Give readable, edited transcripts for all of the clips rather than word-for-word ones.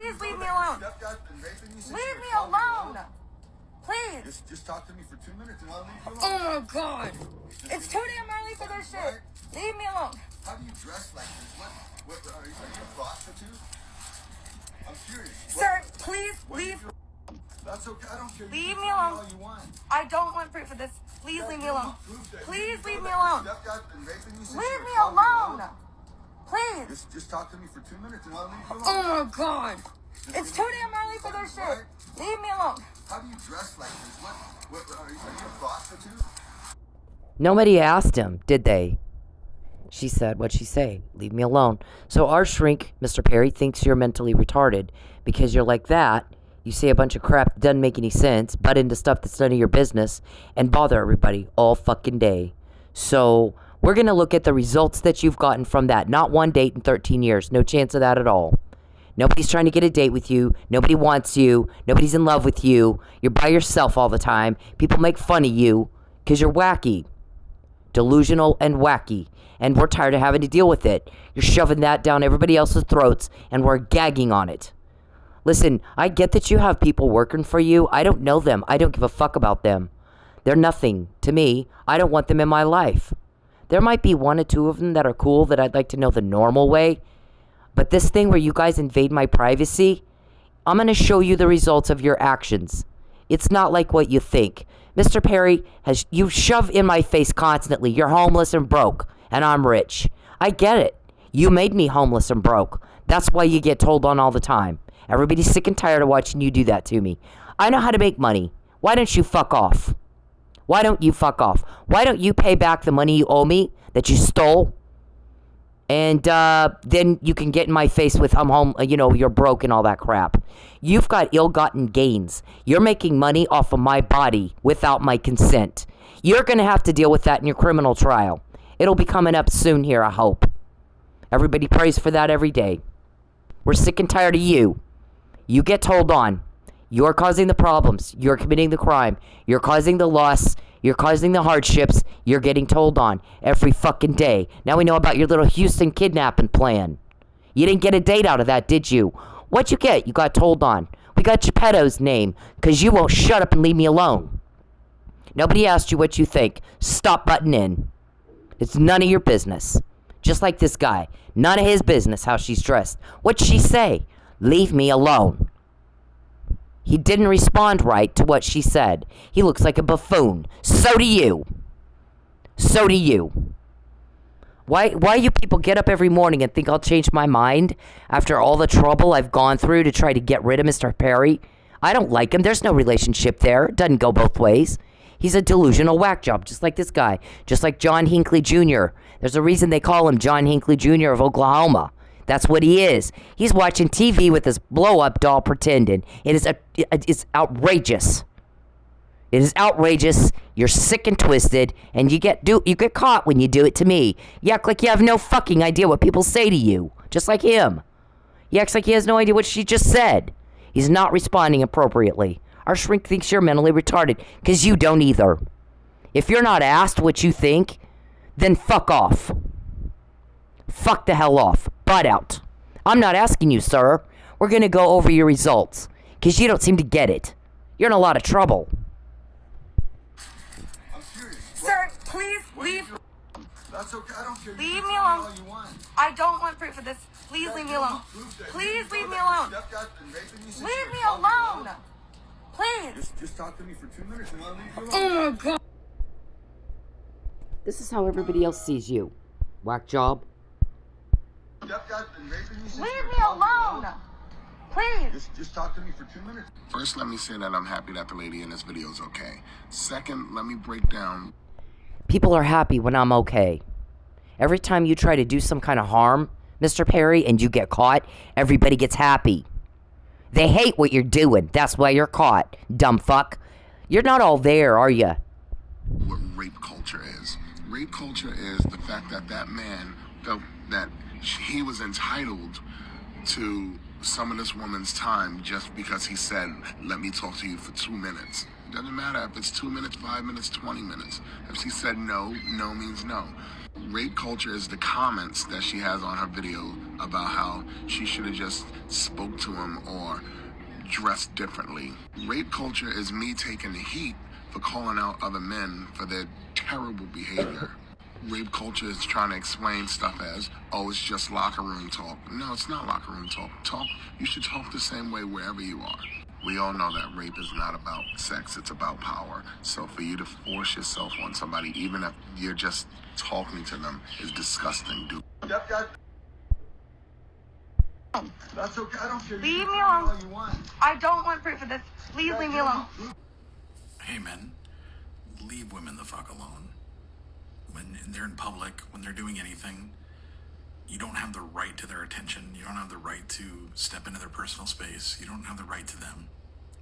Please leave me alone. Leave me alone. Please. Just talk to me for 2 minutes and I'll leave you alone. Oh my God. It's too damn early for this shit. Leave me alone. How do you dress like this? What are you a prostitute? I'm curious. Sir, please leave. That's okay. I don't care. Leave me alone. All you want. I don't want proof of this. Please leave me alone. Please leave me alone. Leave me alone. Please. Just talk to me for 2 minutes and I'll leave you alone. Oh my God. It's too damn early for this shit. Leave me alone. How do you dress like this? What are you a prostitute? Nobody asked him, did they? She said, what'd she say? Leave me alone. So our shrink, Mr. Perry, thinks you're mentally retarded because you're like that. You say a bunch of crap that doesn't make any sense, butt into stuff that's none of your business, and bother everybody all fucking day. So we're going to look at the results that you've gotten from that. Not one date in 13 years. No chance of that at all. Nobody's trying to get a date with you. Nobody wants you. Nobody's in love with you. You're by yourself all the time. People make fun of you because you're wacky. Delusional and wacky. And we're tired of having to deal with it. You're shoving that down everybody else's throats, and we're gagging on it. Listen, I get that you have people working for you. I don't know them. I don't give a fuck about them. They're nothing to me. I don't want them in my life. There might be one or two of them that are cool that I'd like to know the normal way. But this thing where you guys invade my privacy, I'm going to show you the results of your actions. It's not like what you think. Mr. Perry, you shove in my face constantly. You're homeless and broke, and I'm rich. I get it. You made me homeless and broke. That's why you get told on all the time. Everybody's sick and tired of watching you do that to me. I know how to make money. Why don't you fuck off? Why don't you fuck off? Why don't you pay back the money you owe me that you stole? And then you can get in my face with I'm home, you're broke and all that crap. You've got ill-gotten gains. You're making money off of my body without my consent. You're going to have to deal with that in your criminal trial. It'll be coming up soon here, I hope. Everybody prays for that every day. We're sick and tired of you. You get told on. You're causing the problems. You're committing the crime. You're causing the loss. You're causing the hardships. You're getting told on every fucking day. Now we know about your little Houston kidnapping plan. You didn't get a date out of that, did you? What'd you get? You got told on. We got Geppetto's name because you won't shut up and leave me alone. Nobody asked you what you think. Stop butting in. It's none of your business. Just like this guy. None of his business how she's dressed. What'd she say? Leave me alone. He didn't respond right to what she said. He looks like a buffoon. So do you. So do you. Why you people get up every morning and think I'll change my mind after all the trouble I've gone through to try to get rid of Mr. Perry? I don't like him. There's no relationship there. It doesn't go both ways. He's a delusional whack job, just like this guy. Just like John Hinckley Jr. There's a reason they call him John Hinckley Jr. of Oklahoma. That's what he is. He's watching TV with this blow-up doll pretending. It's outrageous. It is outrageous. You're sick and twisted, and you get caught when you do it to me. You act like you have no fucking idea what people say to you, just like him. He acts like he has no idea what she just said. He's not responding appropriately. Our shrink thinks you're mentally retarded, because you don't either. If you're not asked what you think, then fuck off. Fuck the hell off. Butt out. I'm not asking you, sir. We're going to go over your results, because you don't seem to get it. You're in a lot of trouble. Sir, please leave. That's okay. I don't care. Leave me alone. I don't want proof of this. Please leave me alone. Please leave me alone. Leave me alone. Please. Just talk to me for 2 minutes and I'll leave you alone. Oh, God. This is how everybody else sees you. Whack job. Leave me alone. Please. Just talk to me for 2 minutes. First, let me say that I'm happy that the lady in this video is okay. Second, let me break down. People are happy when I'm okay. Every time you try to do some kind of harm, Mr. Perry, and you get caught, everybody gets happy. They hate what you're doing. That's why you're caught, dumb fuck. You're not all there, are you? What rape culture is. Rape culture is the fact that that man felt that he was entitled to some of this woman's time just because he said, let me talk to you for 2 minutes. Doesn't matter if it's 2 minutes, 5 minutes, 20 minutes. If she said no, no means no. Rape culture is the comments that she has on her video about how she should have just spoke to him or dressed differently. Rape culture is me taking the heat for calling out other men for their terrible behavior. Rape culture is trying to explain stuff as, oh, it's just locker room talk. No, it's not locker room talk. You should talk the same way wherever you are. We all know that rape is not about sex, it's about power. So for you to force yourself on somebody, even if you're just talking to them, is disgusting, dude. That's okay. I don't care. Leave me alone. All you want. I don't want proof of this. Please leave me alone. Hey men, leave women the fuck alone. When they're in public, when they're doing anything, you don't have the right to their attention. You don't have the right to step into their personal space. You don't have the right to them.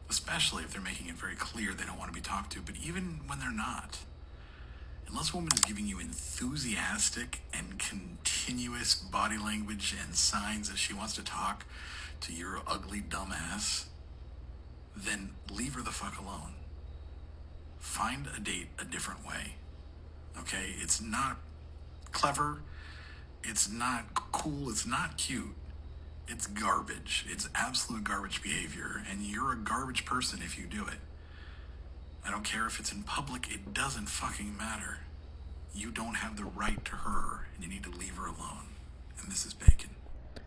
Especially if they're making it very clear they don't want to be talked to, but even when they're not. Unless a woman is giving you enthusiastic and continuous body language and signs that she wants to talk to your ugly dumb ass, then leave her the fuck alone. Find a date a different way. Okay? It's not clever. It's not cool. It's not cute. It's garbage. It's absolute garbage behavior, and you're a garbage person if you do it. I don't care if it's in public. It doesn't fucking matter. You don't have the right to her, and you need to leave her alone. And this is Bacon.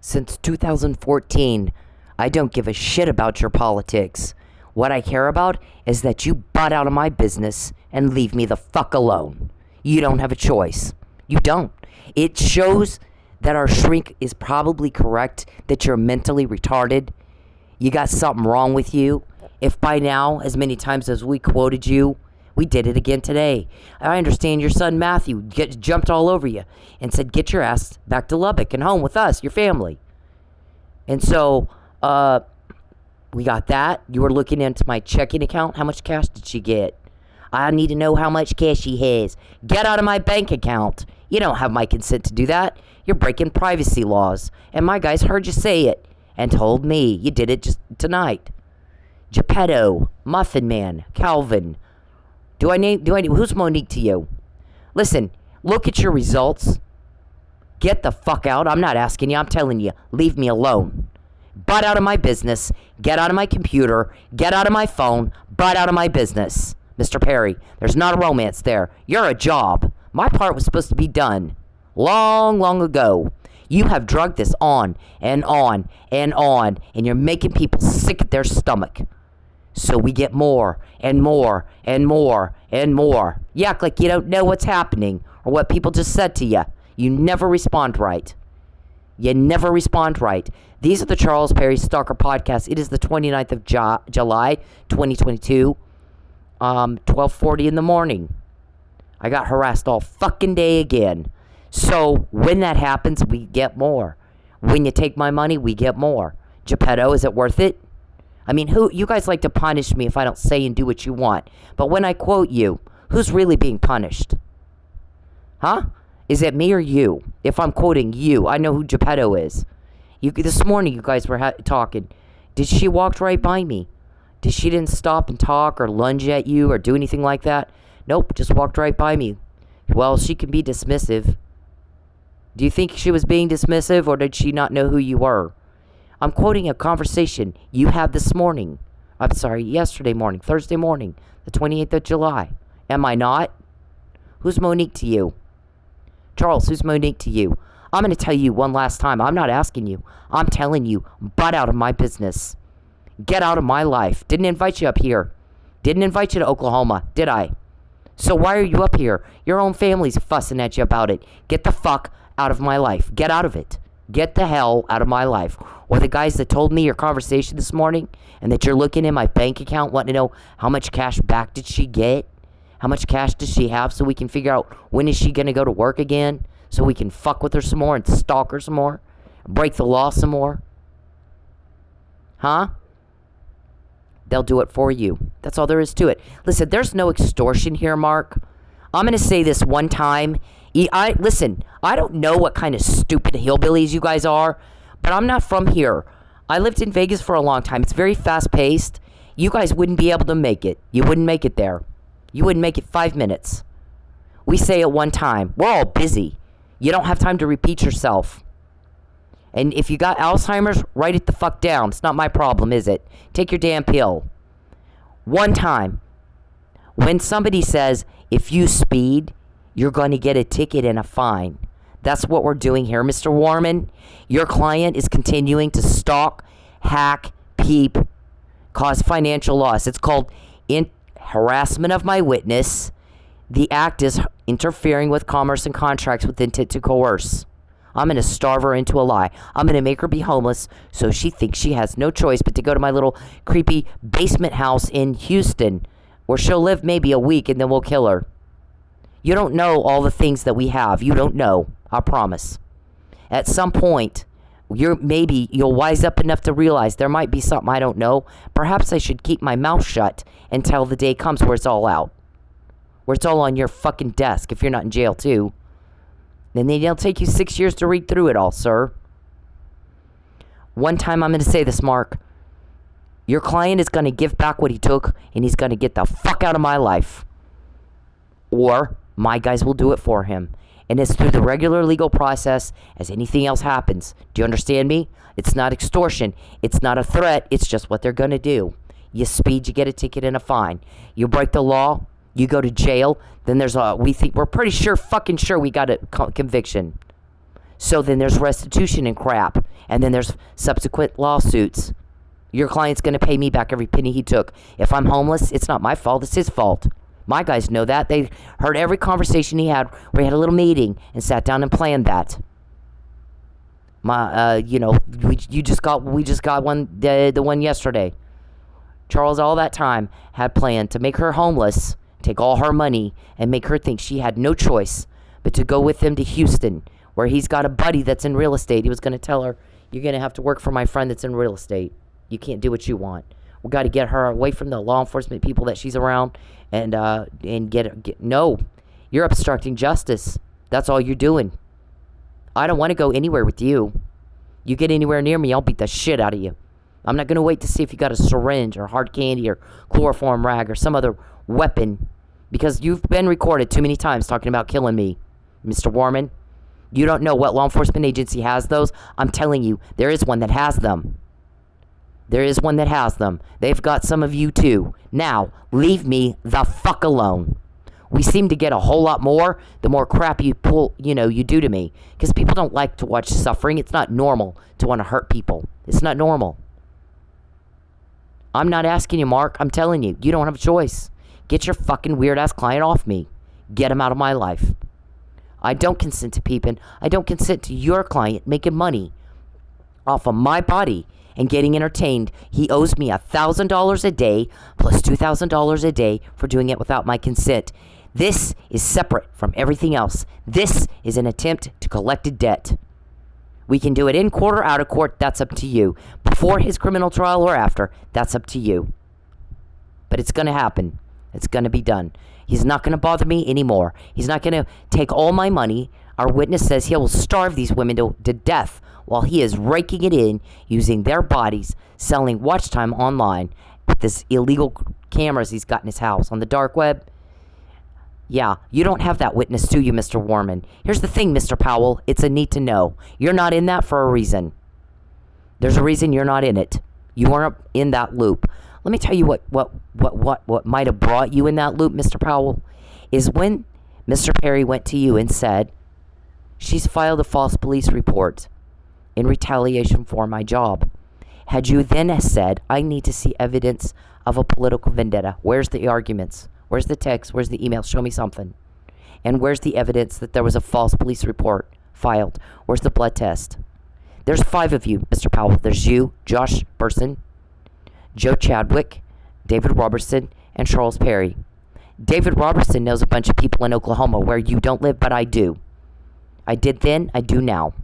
Since 2014, I don't give a shit about your politics. What I care about is that you butt out of my business and leave me the fuck alone. You don't have a choice. You don't. It shows that our shrink is probably correct, that you're mentally retarded. You got something wrong with you. If by now, as many times as we quoted you, we did it again today. I understand your son Matthew jumped all over you and said, get your ass back to Lubbock and home with us, your family. And so, we got that. You were looking into my checking account. How much cash did she get? I need to know how much cash she has. Get out of my bank account. You don't have my consent to do that. You're breaking privacy laws. And my guys heard you say it and told me you did it just tonight. Geppetto, Muffin Man, Calvin. Who's Monique to you? Listen, look at your results. Get the fuck out. I'm not asking you. I'm telling you. Leave me alone. Butt out of my business. Get out of my computer. Get out of my phone. Butt out of my business. Mr. Perry, there's not a romance there. You're a job. My part was supposed to be done long, long ago. You have drugged this on and on and on, and you're making people sick at their stomach. So we get more and more and more and more. You act like you don't know what's happening or what people just said to you. You never respond right. You never respond right. These are the Charles Perry Stalker Podcast. It is the 29th of July, 2022, 12:40 in the morning. I got harassed all fucking day again. So when that happens, we get more. When you take my money, we get more. Geppetto, is it worth it? I mean, you guys like to punish me if I don't say and do what you want. But when I quote you, who's really being punished? Huh? Is it me or you? If I'm quoting you, I know who Geppetto is. This morning, you guys were talking. Did she walk right by me? She didn't stop and talk or lunge at you or do anything like that? Nope, just walked right by me. Well, she can be dismissive. Do you think she was being dismissive, or did she not know who you were? I'm quoting a conversation you had this morning. I'm sorry, yesterday morning, Thursday morning, the 28th of July. Am I not? Who's Monique to you? Charles, who's Monique to you? I'm going to tell you one last time. I'm not asking you. I'm telling you, butt out of my business. Get out of my life. Didn't invite you up here. Didn't invite you to Oklahoma, did I? So why are you up here? Your own family's fussing at you about it. Get the fuck out of my life. Get out of it. Get the hell out of my life. Or the guys that told me your conversation this morning and that you're looking in my bank account wanting to know how much cash back did she get? How much cash does she have so we can figure out when is she going to go to work again so we can fuck with her some more and stalk her some more? Break the law some more? Huh? They'll do it for you. That's all there is to it. Listen, there's no extortion here, Mark. I'm going to say this one time. Listen, I don't know what kind of stupid hillbillies you guys are, but I'm not from here. I lived in Vegas for a long time. It's very fast-paced. You guys wouldn't be able to make it. You wouldn't make it there. You wouldn't make it 5 minutes. We say it one time. We're all busy. You don't have time to repeat yourself. And if you got Alzheimer's, write it the fuck down. It's not my problem, is it? Take your damn pill. One time, when somebody says, if you speed, you're going to get a ticket and a fine. That's what we're doing here, Mr. Warman. Your client is continuing to stalk, hack, peep, cause financial loss. It's called harassment of my witness. The act is interfering with commerce and contracts with intent to coerce. I'm going to starve her into a lie. I'm going to make her be homeless so she thinks she has no choice but to go to my little creepy basement house in Houston where she'll live maybe a week and then we'll kill her. You don't know all the things that we have. You don't know. I promise. At some point, you'll wise up enough to realize there might be something I don't know. Perhaps I should keep my mouth shut until the day comes where it's all out. Where it's all on your fucking desk if you're not in jail too. Then it'll take you 6 years to read through it all, sir. One time I'm going to say this, Mark. Your client is going to give back what he took, and he's going to get the fuck out of my life. Or my guys will do it for him. And it's through the regular legal process as anything else happens. Do you understand me? It's not extortion. It's not a threat. It's just what they're going to do. You speed, you get a ticket and a fine. You break the law, you go to jail. Then we're pretty sure, fucking sure we got a conviction. So then there's restitution and crap. And then there's subsequent lawsuits. Your client's going to pay me back every penny he took. If I'm homeless, it's not my fault. It's his fault. My guys know that. They heard every conversation he had where he had a little meeting and sat down and planned that. We just got one, the one yesterday. Charles, all that time, had planned to make her homeless, take all her money, and make her think she had no choice but to go with him to Houston, where he's got a buddy that's in real estate. He was going to tell her, you're going to have to work for my friend that's in real estate. You can't do what you want. We got to get her away from the law enforcement people that she's around and no, you're obstructing justice. That's all you're doing. I don't want to go anywhere with you. You get anywhere near me, I'll beat the shit out of you. I'm not going to wait to see if you got a syringe or hard candy or chloroform rag or some other weapon, because you've been recorded too many times talking about killing me, Mr. Warman. You don't know what law enforcement agency has those. I'm telling you, there is one that has them. There is one that has them. They've got some of you too. Now, leave me the fuck alone. We seem to get a whole lot more the more crap you do to me. Because people don't like to watch suffering. It's not normal to want to hurt people. It's not normal. I'm not asking you, Mark. I'm telling you, you don't have a choice. Get your fucking weird-ass client off me. Get him out of my life. I don't consent to peeping. I don't consent to your client making money off of my body and getting entertained. He owes me $1,000 a day plus $2,000 a day for doing it without my consent. This is separate from everything else. This is an attempt to collect a debt. We can do it in court or out of court. That's up to you. Before his criminal trial or after, that's up to you. But it's going to happen. It's going to be done. He's not going to bother me anymore. He's not going to take all my money. Our witness says he will starve these women to death while he is raking it in using their bodies, selling watch time online with this illegal cameras he's got in his house on the dark web. Yeah, you don't have that witness, do you, Mr. Warman? Here's the thing, Mr. Powell. It's a need to know. You're not in that for a reason. There's a reason you're not in it. You weren't in that loop. Let me tell you what might have brought you in that loop, Mr. Powell, is when Mr. Perry went to you and said, she's filed a false police report in retaliation for my job. Had you then said, I need to see evidence of a political vendetta. Where's the arguments? Where's the text? Where's the email? Show me something. And where's the evidence that there was a false police report filed? Where's the blood test? There's 5 of you, Mr. Powell. There's you, Josh Burson, Joe Chadwick, David Robertson, and Charles Perry. David Robertson knows a bunch of people in Oklahoma where you don't live, but I do. I did then, I do now.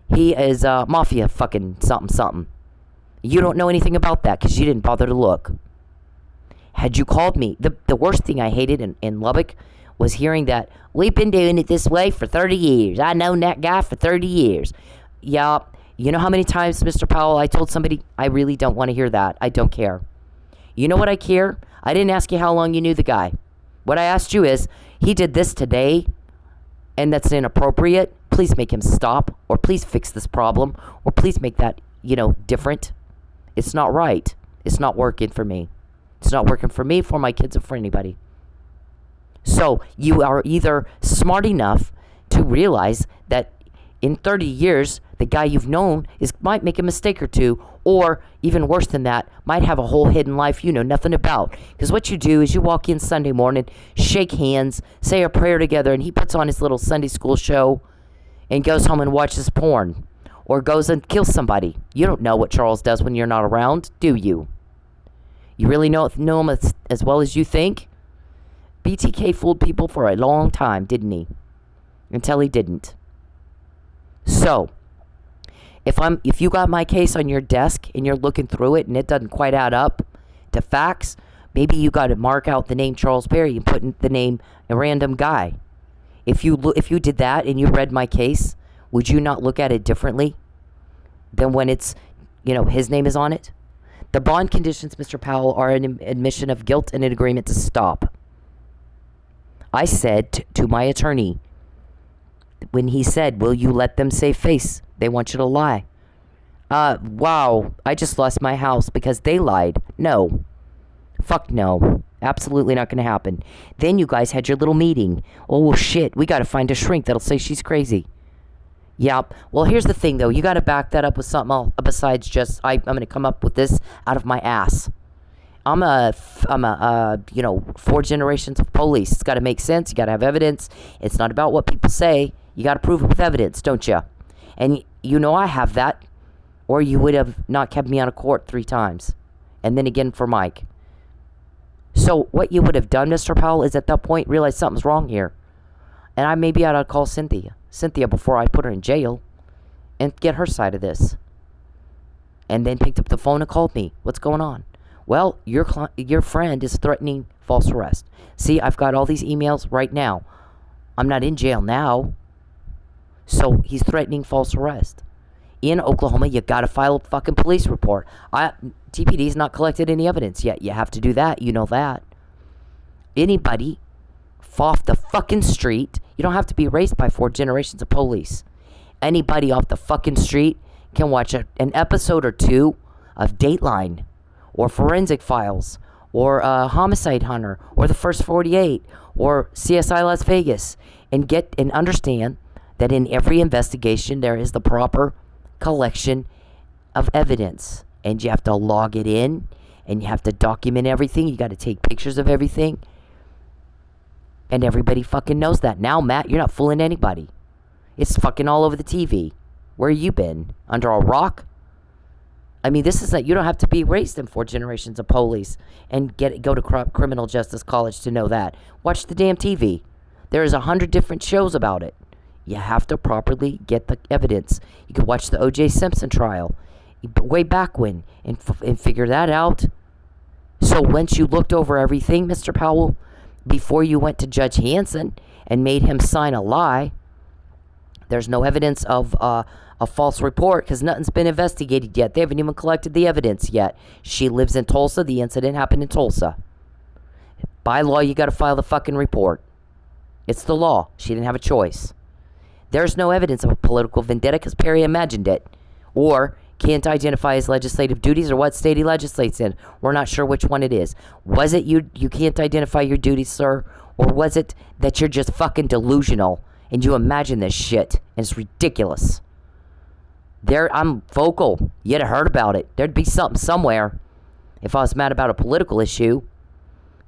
He is mafia fucking something. You don't know anything about that because you didn't bother to look. Had you called me, the worst thing I hated in Lubbock was hearing that we've been doing it this way for 30 years. I known that guy for 30 years. Yeah, you know how many times, Mr. Powell, I told somebody, I really don't want to hear that. I don't care. You know what I care? I didn't ask you how long you knew the guy. What I asked you is, he did this today. and that's inappropriate, please make him stop, or please fix this problem, or please make that, different. It's not right. It's not working for me. It's not working for me, for my kids, or for anybody. So you are either smart enough to realize that in 30 years, the guy you've known might make a mistake or two, or even worse than that, might have a whole hidden life you know nothing about. Because what you do is you walk in Sunday morning, shake hands, say a prayer together, and he puts on his little Sunday school show and goes home and watches porn, or goes and kills somebody. You don't know what Charles does when you're not around, do you? You really know him as well as you think? BTK fooled people for a long time, didn't he? Until he didn't. So, if you got my case on your desk and you're looking through it and it doesn't quite add up to facts, maybe you got to mark out the name Charles Perry and put in the name a random guy. If you did that and you read my case, would you not look at it differently than when it's, his name is on it? The bond conditions, Mr. Powell, are an admission of guilt and an agreement to stop. I said to my attorney, when he said, will you let them save face? They want you to lie. Wow, I just lost my house because they lied. No. Fuck no. Absolutely not going to happen. Then you guys had your little meeting. Oh, well, shit, we got to find a shrink that'll say she's crazy. Yep. Well, here's the thing, though. You got to back that up with something else besides just, I'm going to come up with this out of my ass. I'm a 4 generations of police. It's got to make sense. You got to have evidence. It's not about what people say. You got to prove it with evidence, don't you? And I have that, or you would have not kept me out of court 3 times. And then again for Mike. So what you would have done, Mr. Powell, is at that point realize something's wrong here. And I maybe ought to call Cynthia before I put her in jail and get her side of this. And then picked up the phone and called me. What's going on? Well, your friend is threatening false arrest. See, I've got all these emails right now. I'm not in jail now. So he's threatening false arrest. In Oklahoma, you got to file a fucking police report. TPD's not collected any evidence yet. You have to do that. You know that. Anybody off the fucking street, you don't have to be raised by 4 generations of police. Anybody off the fucking street can watch an episode or 2 of Dateline, or Forensic Files, or Homicide Hunter, or The First 48, or CSI Las Vegas, and get and understand that in every investigation there is the proper collection of evidence, and you have to log it in, and you have to document everything. You got to take pictures of everything, and everybody fucking knows that. Now, Matt, you're not fooling anybody. It's fucking all over the TV. Where you been? Under a rock? I mean, this is that you don't have to be raised in 4 generations of police and go to criminal justice college to know that. Watch the damn TV. There's 100 different shows about it. You have to properly get the evidence. You can watch the O.J. Simpson trial way back when and figure that out. So once you looked over everything, Mr. Powell, before you went to Judge Hanson and made him sign a lie, there's no evidence of a false report because nothing's been investigated yet. They haven't even collected the evidence yet. She lives in Tulsa. The incident happened in Tulsa. By law, you got to file the fucking report. It's the law. She didn't have a choice. There's no evidence of a political vendetta because Perry imagined it, or can't identify his legislative duties or what state he legislates in. We're not sure which one it is. Was it you can't identify your duties, sir? Or was it that you're just fucking delusional and you imagine this shit and it's ridiculous? I'm vocal. You'd have heard about it. There'd be something somewhere. If I was mad about a political issue,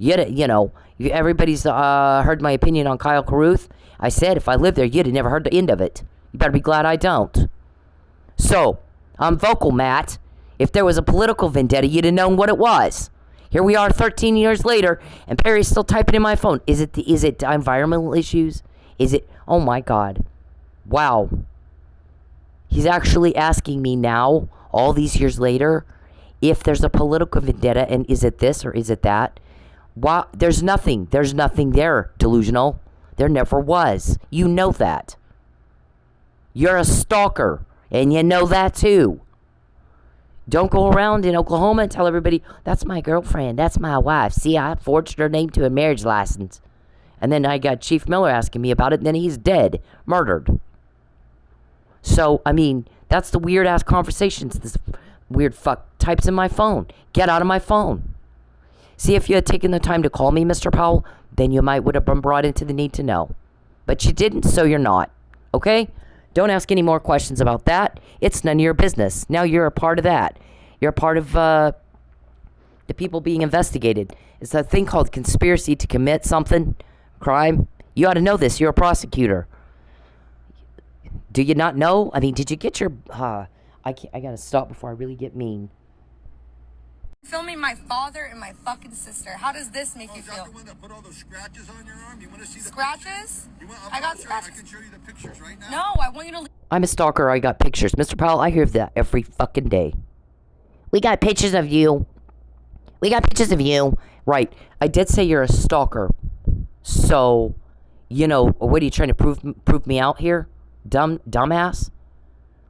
everybody's heard my opinion on Kyle Carruth. I said if I lived there, you'd have never heard the end of it. You better be glad I don't. So, I'm vocal, Matt. If there was a political vendetta, you'd have known what it was. Here we are 13 years later, and Perry's still typing in my phone. Is it environmental issues? Is it, oh my God. Wow. He's actually asking me now, all these years later, if there's a political vendetta, and is it this or is it that? Wow, there's nothing there, delusional. There never was. You know that. You're a stalker, and you know that too. Don't go around in Oklahoma and tell everybody, that's my girlfriend, that's my wife. See, I forged her name to a marriage license. And then I got Chief Miller asking me about it, and then he's dead, murdered. So, I mean, that's the weird-ass conversations this weird fuck types in my phone. Get out of my phone. See, if you had taken the time to call me, Mr. Powell, then you might would have been brought into the need to know. But you didn't, so you're not. Okay? Don't ask any more questions about that. It's none of your business. Now you're a part of that. You're a part of the people being investigated. It's a thing called conspiracy to commit something, crime. You ought to know this. You're a prosecutor. Do you not know? I mean, did you get your... I gotta stop before I really get mean. Filming my father and my fucking sister. How does this make you feel? The one that put all those scratches on your arm? You want to see the Scratches? I got scratches. I can show you the pictures right now. No, I want you to... I'm a stalker. I got pictures. Mr. Powell, I hear that every fucking day. We got pictures of you. We got pictures of you. Right. I did say you're a stalker. So, you know, what are you trying to prove me out here? Dumbass?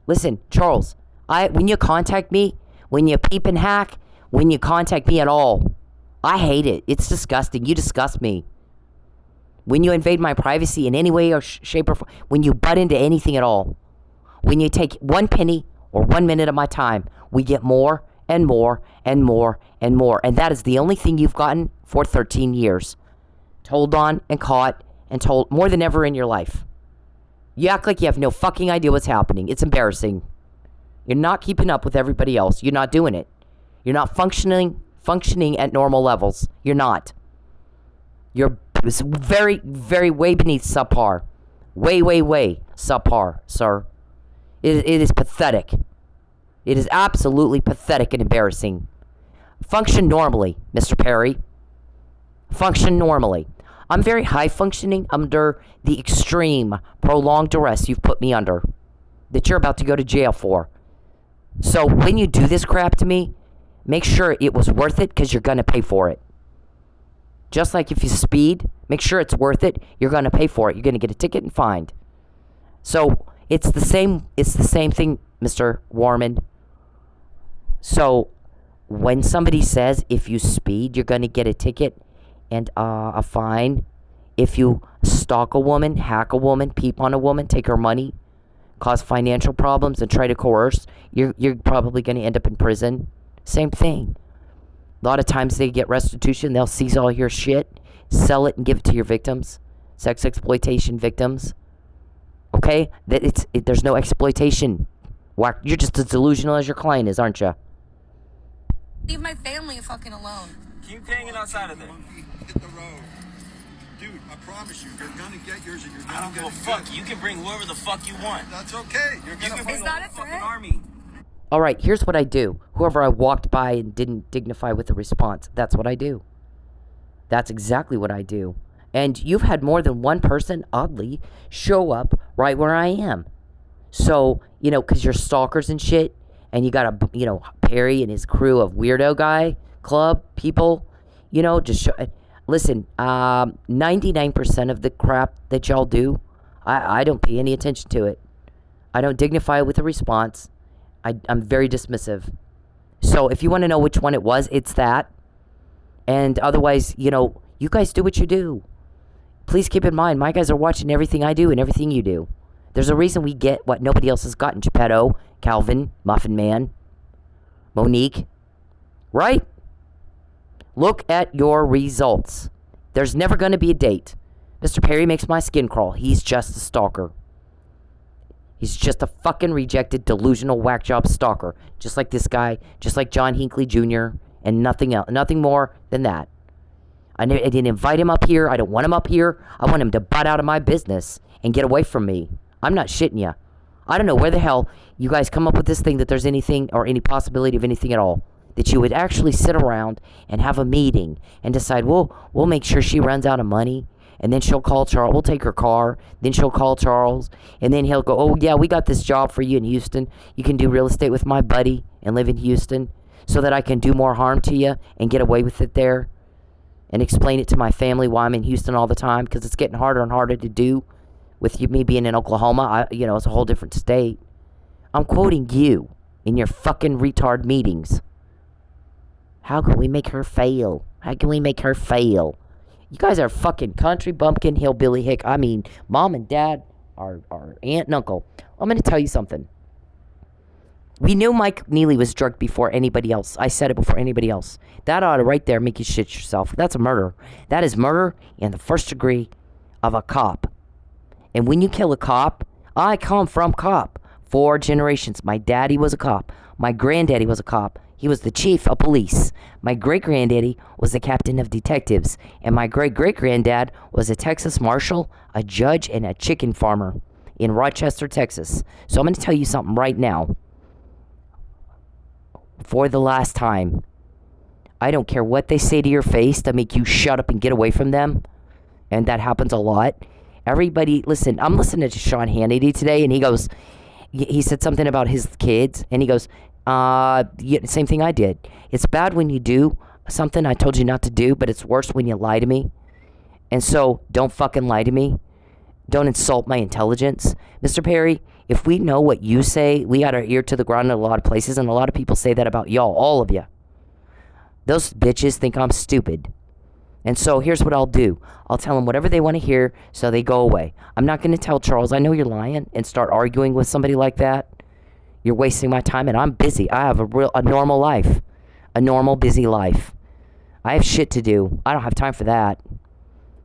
Listen, Charles, when you contact me, when you peep and hack, when you contact me at all, I hate it. It's disgusting. You disgust me. When you invade my privacy in any way or shape or form, when you butt into anything at all, when you take 1 penny or 1 minute of my time, we get more and more and more and more. And that is the only thing you've gotten for 13 years. Told on and caught and told more than ever in your life. You act like you have no fucking idea what's happening. It's embarrassing. You're not keeping up with everybody else. You're not doing it. You're not functioning at normal levels. You're not. You're very, very way beneath subpar. Way subpar, sir. It is pathetic. It is absolutely pathetic and embarrassing. Function normally, Mr. Perry. Function normally. I'm very high functioning under the extreme, prolonged duress you've put me under. That you're about to go to jail for. So when you do this crap to me, make sure it was worth it because you're going to pay for it. Just like if you speed, make sure it's worth it. You're going to pay for it. You're going to get a ticket and fined. So it's the same thing, Mr. Warman. So when somebody says if you speed, you're going to get a ticket and a fine. If you stalk a woman, hack a woman, peep on a woman, take her money, cause financial problems, and try to coerce, you're probably going to end up in prison. Same thing. A lot of times they get restitution. They'll seize all your shit, sell it, and give it to your victims. Sex exploitation victims. Okay? There's no exploitation. You're just as delusional as your client is, aren't you? Leave my family fucking alone. Keep hanging outside of there. Hit the road. Dude, I promise you, you're gonna get yours and you're gonna I don't get give a fuck. You can bring whoever the fuck you want. That's okay. You're You gonna can bring Is the that whole a fucking threat? army. All right, here's what I do. Whoever I walked by and didn't dignify with a response, that's what I do. That's exactly what I do. And you've had more than one person, oddly, show up right where I am. So, you know, because you're stalkers and shit, and you got Perry and his crew of weirdo guy club people, you know, just listen, 99% of the crap that y'all do, I don't pay any attention to it. I don't dignify it with a response. I'm very dismissive. So if you want to know which one it was, it's that. And otherwise, you know, you guys do what you do. Please keep in mind, my guys are watching everything I do and everything you do. There's a reason we get what nobody else has gotten. Geppetto, Calvin, Muffin Man, Monique. Right? Look at your results. There's never going to be a date. Mr. Perry makes my skin crawl. He's just a stalker. He's just a fucking rejected, delusional, whack job stalker. Just like this guy, just like John Hinckley Jr., and nothing else, nothing more than that. I didn't invite him up here. I don't want him up here. I want him to butt out of my business and get away from me. I'm not shitting you. I don't know where the hell you guys come up with this thing that there's anything or any possibility of anything at all. That you would actually sit around and have a meeting and decide, we'll make sure she runs out of money. And then she'll call Charles. We'll take her car. Then she'll call Charles. And then he'll go, oh, yeah, we got this job for you in Houston. You can do real estate with my buddy and live in Houston so that I can do more harm to you and get away with it there. And explain it to my family why I'm in Houston all the time, because it's getting harder and harder to do with me being in Oklahoma. It's a whole different state. I'm quoting you in your fucking retard meetings. How can we make her fail? How can we make her fail? You guys are fucking country bumpkin hillbilly hick. I mean, mom and dad, our aunt and uncle. I'm going to tell you something. We knew Mike Neely was drugged before anybody else. I said it before anybody else. That ought to right there make you shit yourself. That's a murder. That is murder in the first degree of a cop. And when you kill a cop, I come from cop. 4 generations. My daddy was a cop. My granddaddy was a cop. He was the chief of police. My great-granddaddy was the captain of detectives. And my great-great-granddad was a Texas marshal, a judge, and a chicken farmer in Rochester, Texas. So I'm going to tell you something right now. For the last time, I don't care what they say to your face to make you shut up and get away from them. And that happens a lot. Everybody, listen, I'm listening to Sean Hannity today, and he said something about his kids, and he goes, yeah, same thing I did. It's bad when you do something I told you not to do, but it's worse when you lie to me. And so, don't fucking lie to me. Don't insult my intelligence. Mr. Perry, if we know what you say, we got our ear to the ground in a lot of places, and a lot of people say that about y'all, all of you. Those bitches think I'm stupid. And so, here's what I'll do. I'll tell them whatever they want to hear, so they go away. I'm not going to tell Charles, I know you're lying, and start arguing with somebody like that. You're wasting my time, and I'm busy. I have a normal life. A normal, busy life. I have shit to do. I don't have time for that.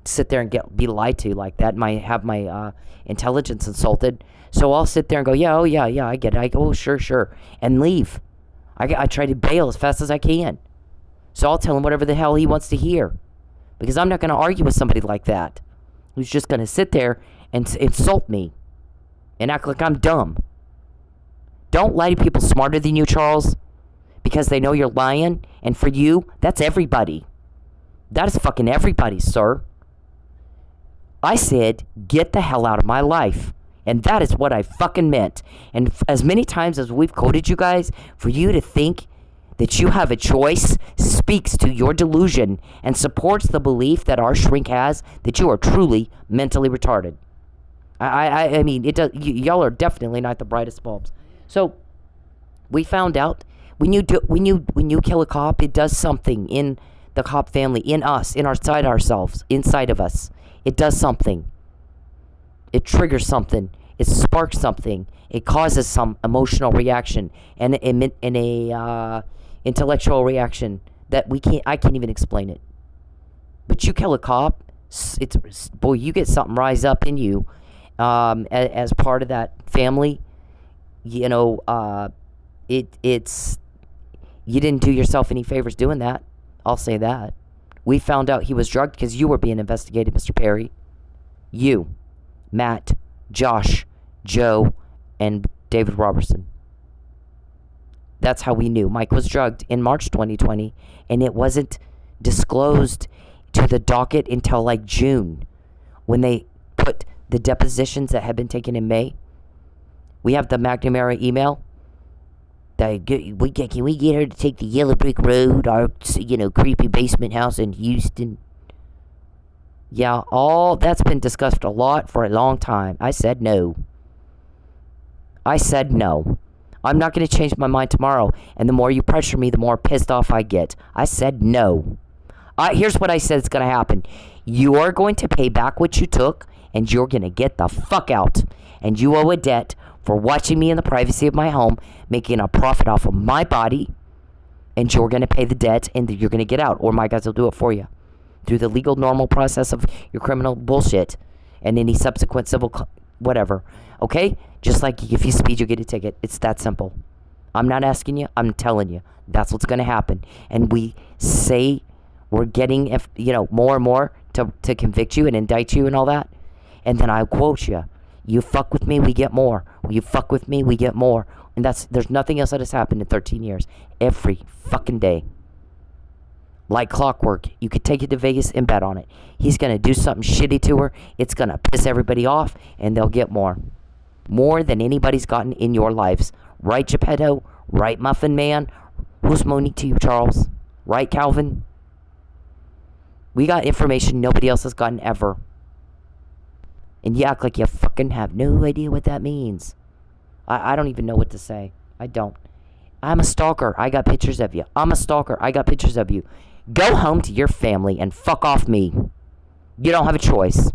Sit there and be lied to like that. Have my intelligence insulted. So I'll sit there and go, yeah, I get it. I go, oh, sure, and leave. I try to bail as fast as I can. So I'll tell him whatever the hell he wants to hear. Because I'm not going to argue with somebody like that. Who's just going to sit there and insult me. And act like I'm dumb. Don't lie to people smarter than you, Charles. Because they know you're lying. And for you, that's everybody. That is fucking everybody, sir. I said, get the hell out of my life. And that is what I fucking meant. And as many times as we've quoted you guys, for you to think that you have a choice speaks to your delusion and supports the belief that our shrink has that you are truly mentally retarded. I mean, it does. Y'all are definitely not the brightest bulbs. So we found out when you kill a cop, it does something in the cop family, in us, inside ourselves, inside of us. It does something. It triggers something. It sparks something. It causes some emotional reaction and a intellectual reaction that I can't even explain it. But you kill a cop, boy, you get something rise up in you as part of that family. You know, it's you didn't do yourself any favors doing that. I'll say that. We found out he was drugged because you were being investigated, Mr. Perry. You, Matt, Josh, Joe, and David Robertson. That's how we knew Mike was drugged in March 2020, and it wasn't disclosed to the docket until like June, when they put the depositions that had been taken in May. We have the McNamara email. Can we get her to take the yellow brick road, our creepy basement house in Houston? Yeah, all that's been discussed a lot for a long time. I said no. I'm not going to change my mind tomorrow. And the more you pressure me, the more pissed off I get. I said no. Here's what I said is going to happen. You are going to pay back what you took, and you're going to get the fuck out. And you owe a debt for watching me in the privacy of my home, making a profit off of my body, and you're going to pay the debt, and you're going to get out, or my guys will do it for you through the legal normal process of your criminal bullshit and any subsequent civil whatever. Okay? Just like if you speed, you get a ticket. It's that simple. I'm not asking you. I'm telling you. That's what's going to happen. And we say we're getting more and more to convict you and indict you and all that. And then I quote you. You fuck with me, we get more. You fuck with me, we get more. And there's nothing else that has happened in 13 years. Every fucking day. Like clockwork. You could take it to Vegas and bet on it. He's going to do something shitty to her. It's going to piss everybody off, and they'll get more. More than anybody's gotten in your lives. Right, Geppetto? Right, Muffin Man? Who's Monique to you, Charles? Right, Calvin? We got information nobody else has gotten ever. And you act like you fucking have no idea what that means. I don't even know what to say. I don't. I'm a stalker. I got pictures of you. I'm a stalker. I got pictures of you. Go home to your family and fuck off me. You don't have a choice.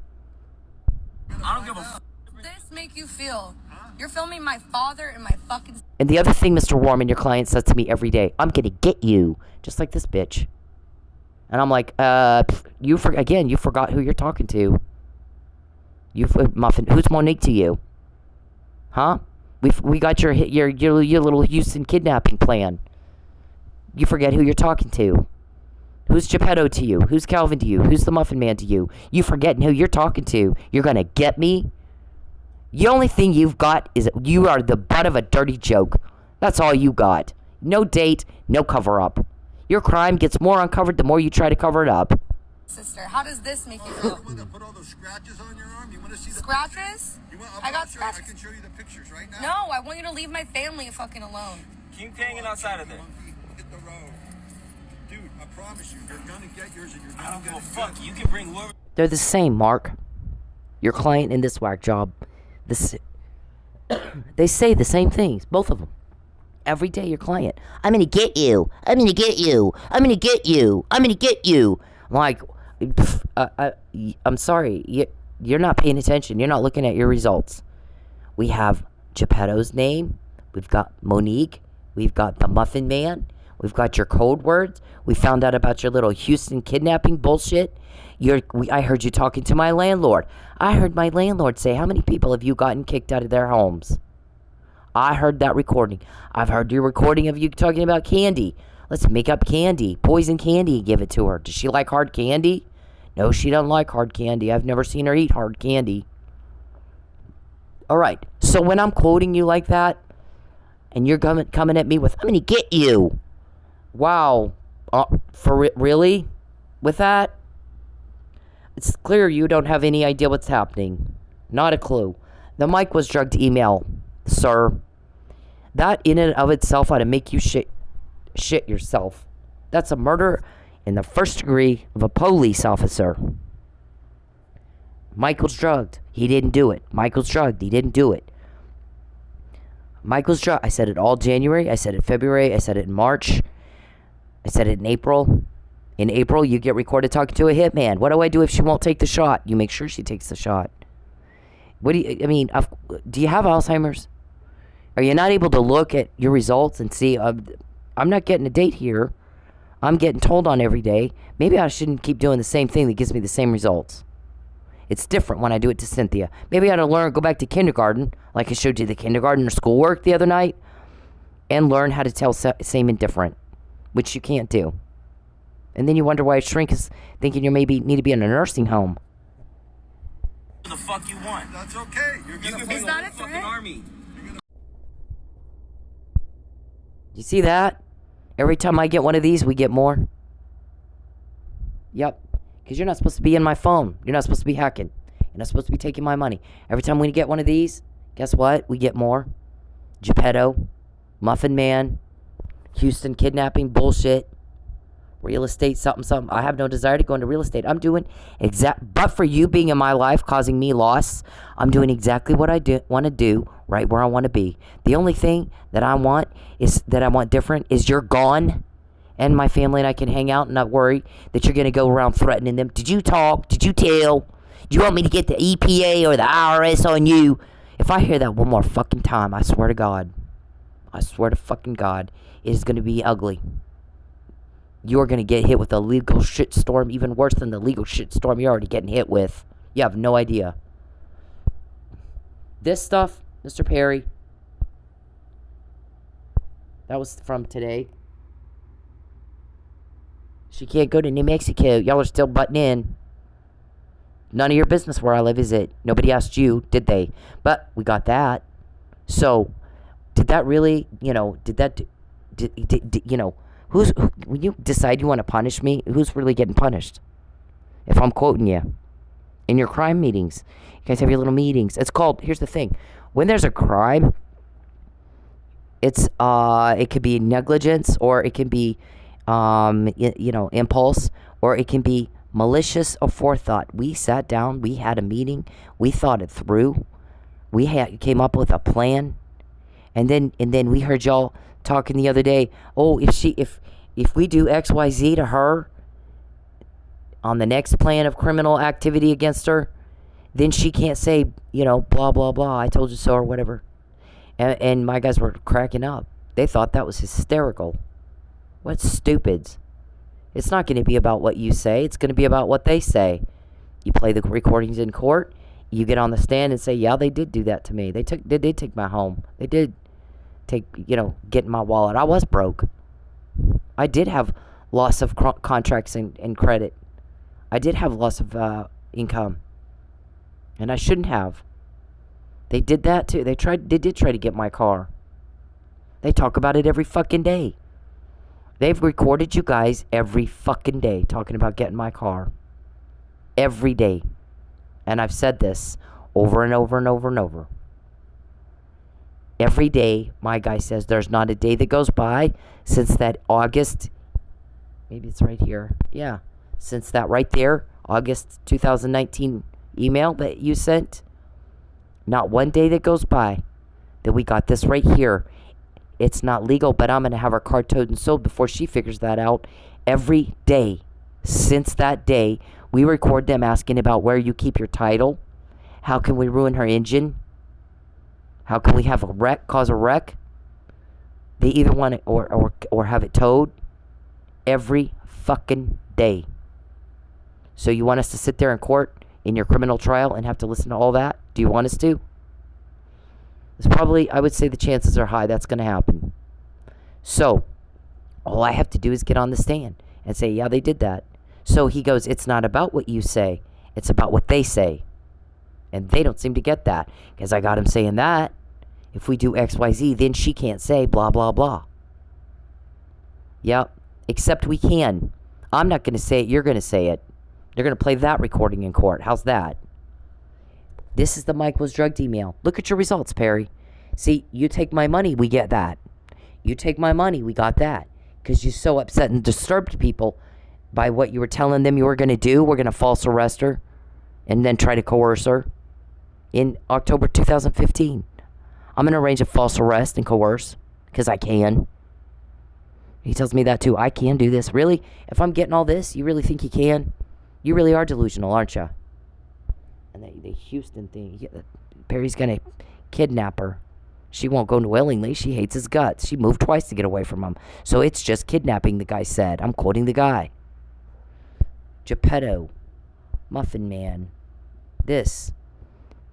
I don't give a fuck. This make you feel? You're filming my father and my fucking... And the other thing, Mr. Warman, your client says to me every day, I'm going to get you. Just like this bitch. And I'm like, you forgot who you're talking to. Muffin, who's Monique to you? Huh? We got your little Houston kidnapping plan. You forget who you're talking to. Who's Geppetto to you? Who's Calvin to you? Who's the Muffin Man to you? You forgetting who you're talking to. You're going to get me? The only thing you've got is you are the butt of a dirty joke. That's all you got. No date, no cover-up. Your crime gets more uncovered the more you try to cover it up. Sister, how does this make you feel? You want to put all those scratches on your arm? You want to see the Scratches? I got scratches. I can show you the pictures right now. No, I want you to leave my family fucking alone. Keep hanging outside of there. Monkey, hit the road. Dude, I promise you, you're gonna get yours and you're I gonna don't get give a it fuck. good. You can bring whoever. They're the same, Mark. Your client and this whack job. They say the same things, both of them. Every day, your client, I'm going to get you. I'm going to get you. I'm going to get you. I'm going to get you. I'm like, I'm sorry. You're not paying attention. You're not looking at your results. We have Geppetto's name. We've got Monique. We've got the Muffin Man. We've got your code words. We found out about your little Houston kidnapping bullshit. I heard you talking to my landlord. I heard my landlord say, how many people have you gotten kicked out of their homes? I heard that recording. I've heard your recording of you talking about candy. Let's make up candy. Poison candy and give it to her. Does she like hard candy? No, she doesn't like hard candy. I've never seen her eat hard candy. All right. So when I'm quoting you like that, and you're coming at me with, I'm going to get you. Wow. Really? With that? It's clear you don't have any idea what's happening. Not a clue. The Mike was drugged email, sir. That in and of itself ought to make you shit yourself. That's a murder in the first degree of a police officer. Michael's drugged. He didn't do it. Michael's drugged. He didn't do it. Michael's drugged. I said it all January. I said it February. I said it in March. I said it in April. In April, you get recorded talking to a hitman. What do I do if she won't take the shot? You make sure she takes the shot. Do you have Alzheimer's? Are you not able to look at your results and see, I'm not getting a date here. I'm getting told on every day. Maybe I shouldn't keep doing the same thing that gives me the same results. It's different when I do it to Cynthia. Maybe I ought to go back to kindergarten, like I showed you the kindergarten or schoolwork the other night, and learn how to tell same and different, which you can't do. And then you wonder why a shrink is thinking you maybe need to be in a nursing home. The fuck you want? That's okay. You're You gonna can put bring Is a that whole a fucking threat? army. You see that? Every time I get one of these, we get more. Yep. Because you're not supposed to be in my phone. You're not supposed to be hacking. You're not supposed to be taking my money. Every time we get one of these, guess what? We get more. Geppetto, Muffin Man, Houston kidnapping bullshit, real estate, something. I have no desire to go into real estate. I'm doing but for you being in my life, causing me loss, I'm doing exactly what I want to do, right where I want to be. The only thing that I want different is you're gone, and my family and I can hang out and not worry that you're going to go around threatening them. Did you talk? Did you tell? Do you want me to get the EPA or the IRS on you? If I hear that one more fucking time, I swear to God, I swear to fucking God, it is going to be ugly. You're going to get hit with a legal shitstorm even worse than the legal shitstorm you're already getting hit with. You have no idea. This stuff, Mr. Perry, that was from today. She can't go to New Mexico. Y'all are still butting in. None of your business where I live, is it? Nobody asked you, did they? But we got that. So, did that really, when you decide you want to punish me, who's really getting punished? If I'm quoting you. In your crime meetings. You guys have your little meetings. It's called, here's the thing. When there's a crime, it could be negligence, or it can be, impulse, or it can be malicious aforethought. We sat down, we had a meeting, we thought it through, came up with a plan, and then we heard y'all talking the other day. Oh, if we do XYZ to her, on the next plan of criminal activity against her, then she can't say, blah, blah, blah, I told you so or whatever. And my guys were cracking up. They thought that was hysterical. What stupids. It's not going to be about what you say. It's going to be about what they say. You play the recordings in court. You get on the stand and say, yeah, they did do that to me. They did take my home. They did take, get in my wallet. I was broke. I did have loss of contracts and credit. I did have loss of income. And I shouldn't have. They did that too. They did try to get my car. They talk about it every fucking day. They've recorded you guys every fucking day talking about getting my car. Every day. And I've said this over and over and over and over. Every day, my guy says there's not a day that goes by since that August, maybe it's right here. Yeah. Since that right there, August 2019 email that you sent. Not one day that goes by that we got this right here. It's not legal, but I'm going to have our car towed and sold before she figures that out. Every day since that day, we record them asking about where you keep your title. How can we ruin her engine? How can we have a wreck, cause a wreck? They either want it or have it towed. Every fucking day. So you want us to sit there in court in your criminal trial and have to listen to all that? Do you want us to? It's probably, I would say the chances are high that's going to happen. So, all I have to do is get on the stand and say, yeah, they did that. So he goes, it's not about what you say. It's about what they say. And they don't seem to get that. Because I got him saying that. If we do X, Y, Z, then she can't say blah, blah, blah. Yep. Except we can. I'm not going to say it. You're going to say it. You're going to play that recording in court. How's that? This is the Mike was drugged email. Look at your results, Perry. See, you take my money, we get that. You take my money, we got that. Because you're so upset and disturbed people by what you were telling them you were going to do. We're going to false arrest her and then try to coerce her. In October 2015, I'm going to arrange a false arrest and coerce because I can. He tells me that too. I can do this. Really? If I'm getting all this, you really think you can? You really are delusional, aren't you? And the Houston thing, Perry's going to kidnap her. She won't go willingly. She hates his guts. She moved twice to get away from him. So it's just kidnapping, the guy said. I'm quoting the guy. Geppetto. Muffin Man. This.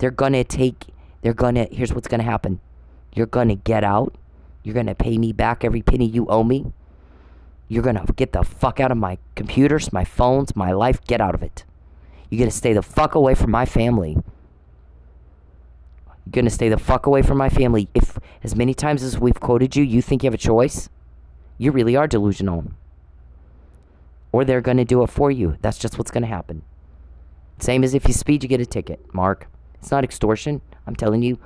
Here's what's going to happen. You're going to get out. You're going to pay me back every penny you owe me. You're going to get the fuck out of my computers, my phones, my life. Get out of it. You're going to stay the fuck away from my family. You're going to stay the fuck away from my family. If as many times as we've quoted you, you think you have a choice, you really are delusional. Or they're going to do it for you. That's just what's going to happen. Same as if you speed, you get a ticket, Mark. It's not extortion. I'm telling you,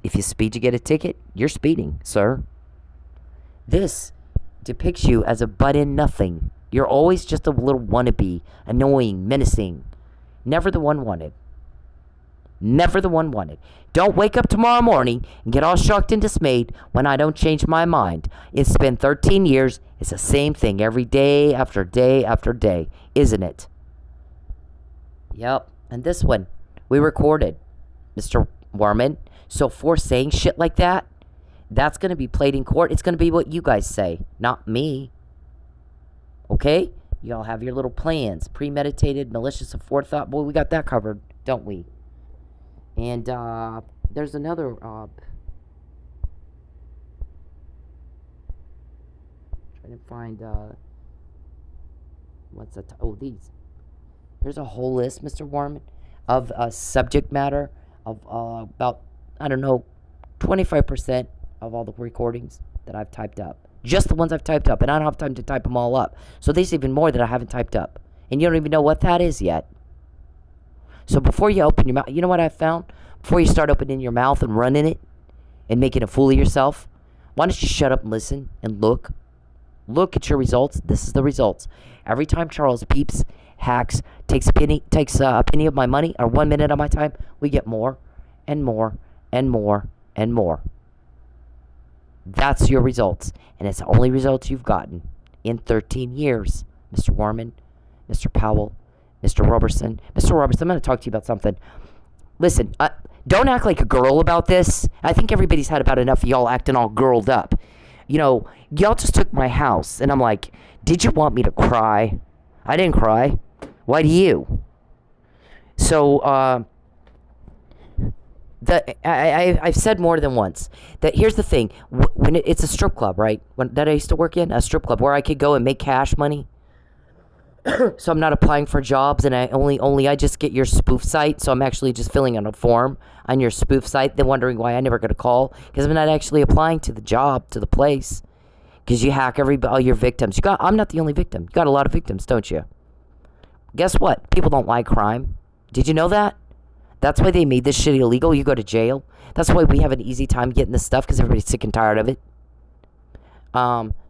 if you speed, you get a ticket. You're speeding, sir. This depicts you as a butt-in nothing. You're always just a little wannabe, annoying, menacing. Never the one wanted. Never the one wanted. Don't wake up tomorrow morning and get all shocked and dismayed when I don't change my mind. It's been 13 years. It's the same thing every day after day after day, isn't it? Yep. And this one, we recorded, Mr. Warman. So for saying shit like that, that's going to be played in court. It's going to be what you guys say, not me. Okay? Y'all have your little plans. Premeditated, malicious aforethought. Boy, we got that covered, don't we? And there's another... trying to find... what's that? Oh, these. Here's a whole list, Mr. Warman, of subject matter of about, I don't know, 25% of all the recordings that I've typed up. Just the ones I've typed up, and I don't have time to type them all up. So there's even more that I haven't typed up. And you don't even know what that is yet. So before you open your mouth, you know what I've found? Before you start opening your mouth and running it and making a fool of yourself, why don't you shut up and listen and look? Look at your results. This is the results. Every time Charles peeps, hacks, takes a penny of my money or 1 minute of my time, we get more and more and more and more. That's your results. And it's the only results you've gotten in 13 years, Mr. Warman. Mr. Powell, Mr. Robertson. Mr. Robertson, I'm going to talk to you about something. Listen, don't act like a girl about this. I think everybody's had about enough of y'all acting all girled up. You know, y'all just took my house, and I'm like, did you want me to cry? I didn't cry. Why do you? So, I've said more than once that here's the thing. When it's a strip club, right? That I used to work in, a strip club where I could go and make cash money. So I'm not applying for jobs, and I just get your spoof site. So I'm actually just filling out a form on your spoof site. Then wondering why I never got a call because I'm not actually applying to the job, to the place. Because you hack all your victims. I'm not the only victim. You got a lot of victims, don't you? Guess what? People don't like crime. Did you know that? That's why they made this shit illegal. You go to jail. That's why we have an easy time getting this stuff because everybody's sick and tired of it.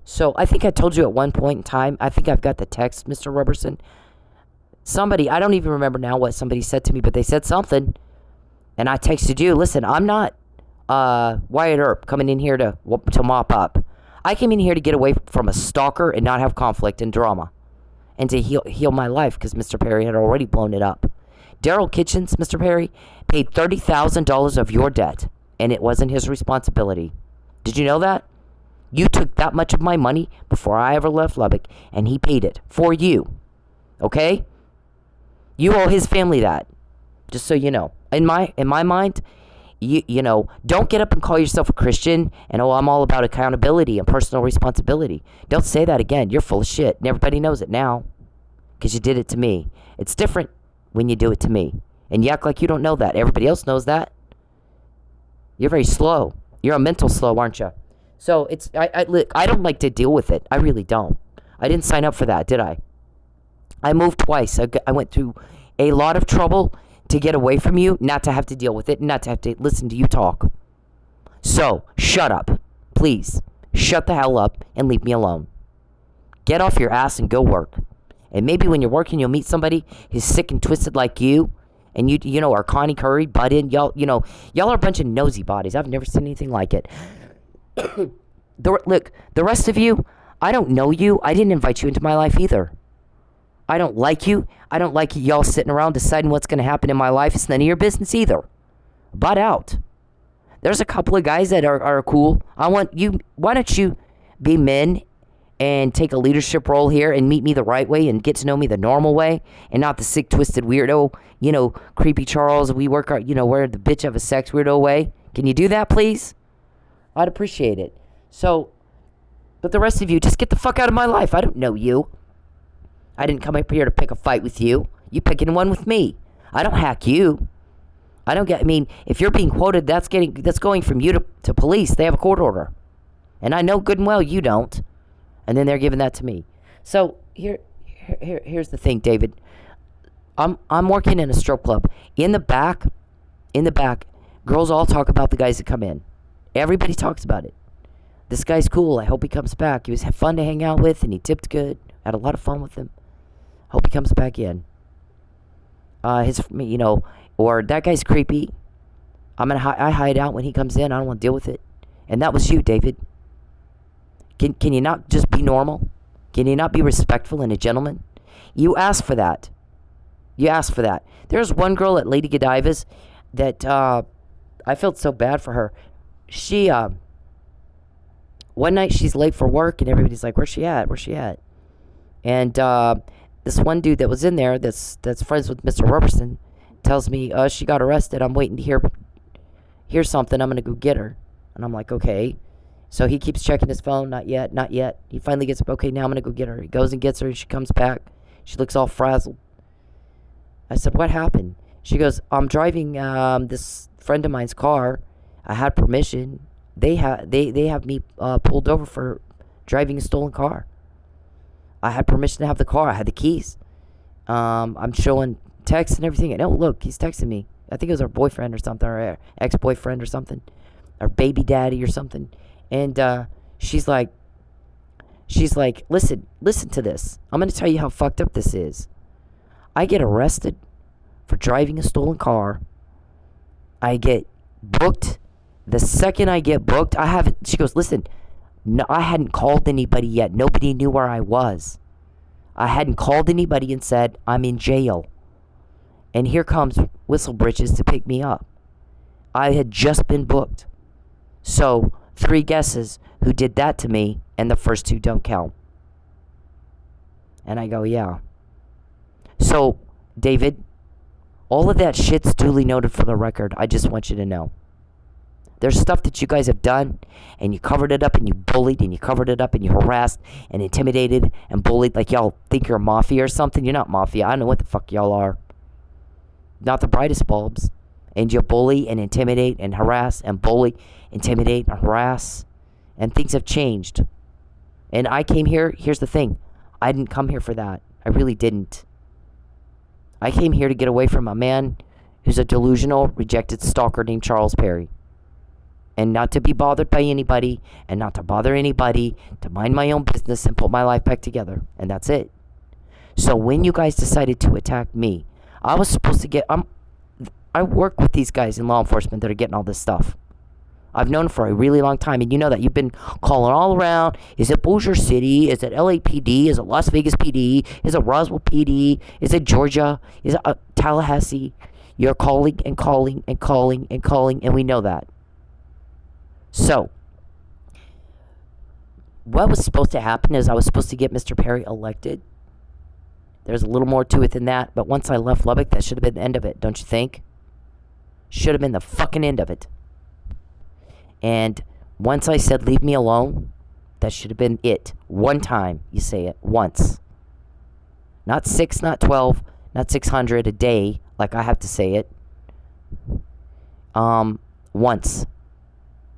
So I think I told you at one point in time, I think I've got the text, Mr. Robertson. Somebody, I don't even remember now what somebody said to me, but they said something. And I texted you, listen, I'm not Wyatt Earp coming in here to mop up. I came in here to get away from a stalker and not have conflict and drama. And to heal my life because Mr. Perry had already blown it up. Daryl Kitchens, Mr. Perry, paid $30,000 of your debt. And it wasn't his responsibility. Did you know that? You took that much of my money before I ever left Lubbock, and he paid it for you. Okay? You owe his family that. Just so you know. In my mind, you know, don't get up and call yourself a Christian and, I'm all about accountability and personal responsibility. Don't say that again. You're full of shit, and everybody knows it now because you did it to me. It's different when you do it to me, and you act like you don't know that. Everybody else knows that. You're very slow. You're a mental slow, aren't you? So look, I don't like to deal with it. I really don't. I didn't sign up for that, did I? I moved twice. I went through a lot of trouble to get away from you, not to have to deal with it, not to have to listen to you talk. So, shut up. Please. Shut the hell up and leave me alone. Get off your ass and go work. And maybe when you're working, you'll meet somebody who's sick and twisted like you, and you know, are Connie Curry, butt in. Y'all are a bunch of nosy bodies. I've never seen anything like it. Look, the rest of you, I don't know you. I didn't invite you into my life either. I don't like you. I don't like y'all sitting around deciding what's going to happen in my life. It's none of your business either. Butt out. There's a couple of guys that are cool. Why don't you be men and take a leadership role here and meet me the right way and get to know me the normal way and not the sick, twisted, weirdo, creepy Charles, we're the bitch of a sex weirdo way. Can you do that, please? I'd appreciate it. So, but the rest of you, just get the fuck out of my life. I don't know you. I didn't come up here to pick a fight with you. You picking one with me. I don't hack you. If you're being quoted, that's going from you to police. They have a court order. And I know good and well you don't. And then they're giving that to me. So, here's the thing, David. I'm working in a strip club. In the back, girls all talk about the guys that come in. Everybody talks about it. This guy's cool. I hope he comes back. He was fun to hang out with, and he tipped good. Had a lot of fun with him. Hope he comes back in. Or that guy's creepy. I hide out when he comes in. I don't want to deal with it. And that was you, David. Can you not just be normal? Can you not be respectful and a gentleman? You asked for that. There's one girl at Lady Godiva's that I felt so bad for her. She, one night she's late for work and everybody's like, where's she at? And this one dude that was in there that's friends with Mr. Robertson tells me, she got arrested. I'm waiting to hear something. I'm going to go get her. And I'm like, okay. So he keeps checking his phone. Not yet. He finally gets up. Okay, now I'm going to go get her. He goes and gets her and she comes back. She looks all frazzled. I said, what happened? She goes, I'm driving this friend of mine's car. I had permission. They have me pulled over for driving a stolen car. I had permission to have the car. I had the keys. I'm showing texts and everything. And oh, look, he's texting me. I think it was her boyfriend or something, or ex-boyfriend or something, or baby daddy or something. And she's like, listen to this. I'm going to tell you how fucked up this is. I get arrested for driving a stolen car. I get booked. The second I get booked, she goes, listen, no, I hadn't called anybody yet. Nobody knew where I was. I hadn't called anybody and said, I'm in jail. And here comes Whistlebritches to pick me up. I had just been booked. So, 3 guesses who did that to me, and the first 2 don't count. And I go, yeah. So, David, all of that shit's duly noted for the record. I just want you to know. There's stuff that you guys have done, and you covered it up, and you bullied, and you covered it up, and you harassed, and intimidated, and bullied, like y'all think you're mafia or something. You're not mafia. I don't know what the fuck y'all are. Not the brightest bulbs. And you bully, and intimidate, and harass, and bully, intimidate, and harass. And things have changed. And I came here, here's the thing. I didn't come here for that. I really didn't. I came here to get away from a man who's a delusional, rejected stalker named Charles Perry. And not to be bothered by anybody, and not to bother anybody, to mind my own business and put my life back together. And that's it. So when you guys decided to attack me, I was supposed to get... I work with these guys in law enforcement that are getting all this stuff. I've known for a really long time, and you know that. You've been calling all around. Is it Bossier City? Is it LAPD? Is it Las Vegas PD? Is it Roswell PD? Is it Georgia? Is it Tallahassee? You're calling and calling and calling and calling, and we know that. So, what was supposed to happen is I was supposed to get Mr. Perry elected. There's a little more to it than that, but once I left Lubbock, that should have been the end of it, don't you think? Should have been the fucking end of it. And once I said, leave me alone, that should have been it. One time, you say it, once. Not 6, not 12, not 600 a day, like I have to say it. Once.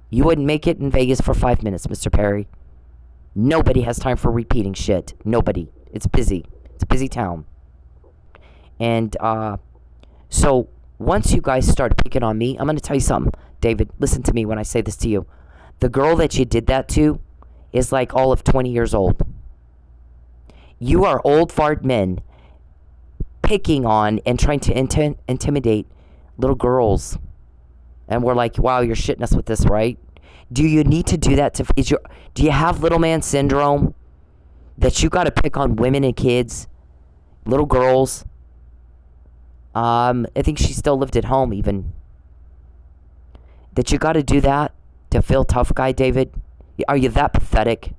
You wouldn't make it in Vegas for 5 minutes, Mr. Perry. Nobody has time for repeating shit. Nobody. It's busy. It's a busy town. And, so, once you guys start picking on me, I'm going to tell you something. David, listen to me when I say this to you. The girl that you did that to is like all of 20 years old. You are old fart men picking on and trying to intimidate little girls. And we're like, wow, you're shitting us with this, right? Do you need to do that do you have little man syndrome? That you got to pick on women and kids, little girls? I think she still lived at home even. That you got to do that to feel tough guy, David? Are you that pathetic?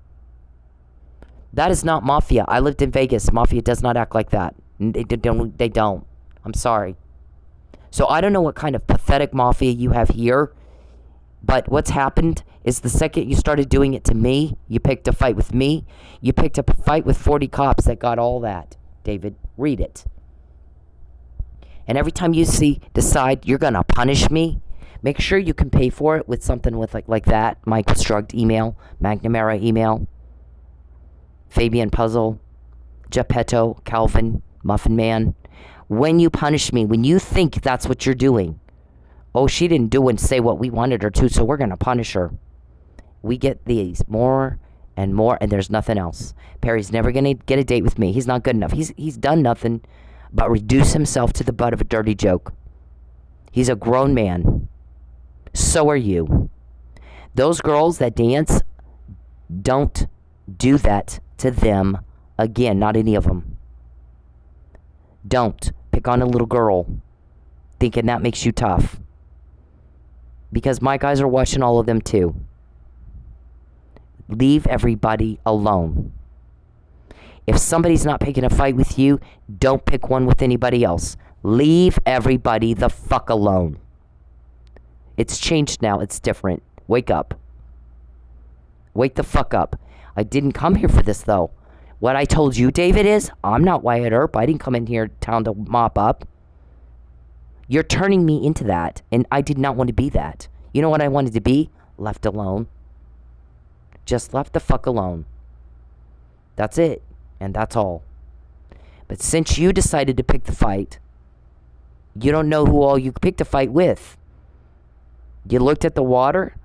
That is not mafia. I lived in Vegas. Mafia does not act like that. They don't. I'm sorry. So I don't know what kind of pathetic mafia you have here. But what's happened is the second you started doing it to me, you picked a fight with me. You picked up a fight with 40 cops that got all that. David, read it. And every time you decide you're going to punish me, make sure you can pay for it with something with like that. Michael Strugg email, McNamara email, Fabian Puzzle, Geppetto, Calvin, Muffin Man. When you punish me, when you think that's what you're doing, oh, she didn't do and say what we wanted her to, so we're going to punish her. We get these more and more, and there's nothing else. Perry's never going to get a date with me. He's not good enough. He's done nothing but reduce himself to the butt of a dirty joke. He's a grown man. So are you. Those girls that dance, don't do that to them again. Not any of them. Don't pick on a little girl thinking that makes you tough. Because my guys are watching all of them too. Leave everybody alone. If somebody's not picking a fight with you, don't pick one with anybody else. Leave everybody the fuck alone. It's changed now. It's different. Wake up. Wake the fuck up. I didn't come here for this, though. What I told you, David, is I'm not Wyatt Earp. I didn't come in here town to mop up. You're turning me into that, and I did not want to be that. You know what I wanted to be? Left alone. Just left the fuck alone. That's it, and that's all. But since you decided to pick the fight, you don't know who all you picked a fight with. You looked at the water.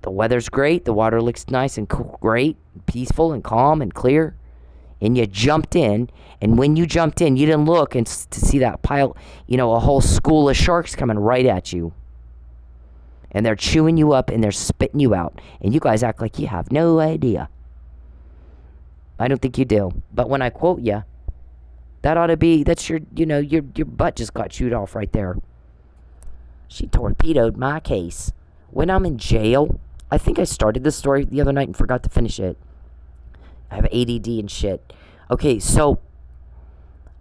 The weather's great. The water looks nice and great, peaceful and calm and clear. And you jumped in, and when you jumped in, you didn't look and to see that pile, a whole school of sharks coming right at you. And they're chewing you up, and they're spitting you out. And you guys act like you have no idea. I don't think you do. But when I quote you, That ought to be, that's your, your butt just got chewed off right there. She torpedoed my case. When I'm in jail, I think I started this story the other night and forgot to finish it. I have ADD and shit. Okay, so